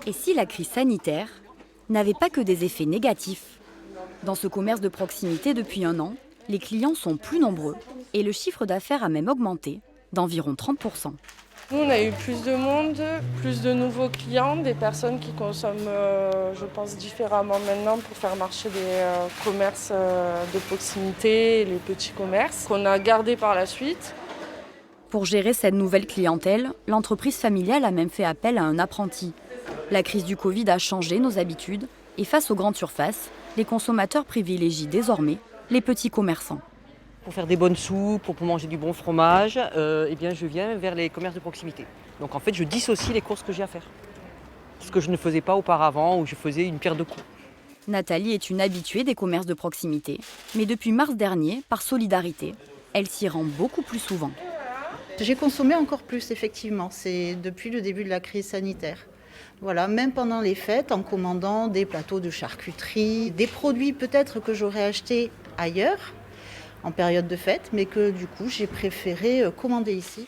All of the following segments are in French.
Et si la crise sanitaire n'avait pas que des effets négatifs? Dans ce commerce de proximité depuis un an, les clients sont plus nombreux et le chiffre d'affaires a même augmenté d'environ 30%. Nous, on a eu plus de monde, plus de nouveaux clients, des personnes qui consomment, je pense, différemment maintenant pour faire marcher les commerces de proximité, et les petits commerces, qu'on a gardés par la suite. Pour gérer cette nouvelle clientèle, l'entreprise familiale a même fait appel à un apprenti. La crise du Covid a changé nos habitudes et face aux grandes surfaces, les consommateurs privilégient désormais les petits commerçants. Pour faire des bonnes soupes, pour manger du bon fromage, eh bien je viens vers les commerces de proximité. Donc en fait, je dissocie les courses que j'ai à faire. Ce que je ne faisais pas auparavant, où je faisais une pierre deux coups. Nathalie est une habituée des commerces de proximité, mais depuis mars dernier, par solidarité, elle s'y rend beaucoup plus souvent. J'ai consommé encore plus, effectivement. C'est depuis le début de la crise sanitaire. Voilà, même pendant les fêtes, en commandant des plateaux de charcuterie, des produits peut-être que j'aurais achetés ailleurs, en période de fête, mais que du coup j'ai préféré commander ici.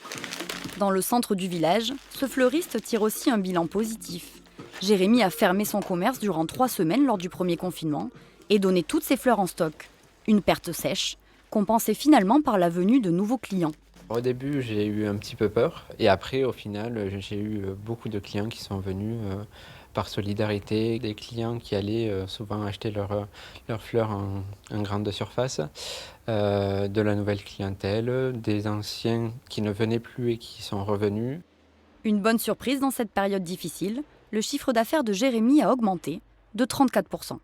Dans le centre du village, ce fleuriste tire aussi un bilan positif. Jérémy a fermé son commerce durant 3 semaines lors du premier confinement et donné toutes ses fleurs en stock. Une perte sèche, compensée finalement par la venue de nouveaux clients. Au début, j'ai eu un petit peu peur et après, au final, j'ai eu beaucoup de clients qui sont venus par solidarité, des clients qui allaient souvent acheter leurs fleurs en grande surface, de la nouvelle clientèle, des anciens qui ne venaient plus et qui sont revenus. Une bonne surprise dans cette période difficile, le chiffre d'affaires de Jérémy a augmenté de 34%.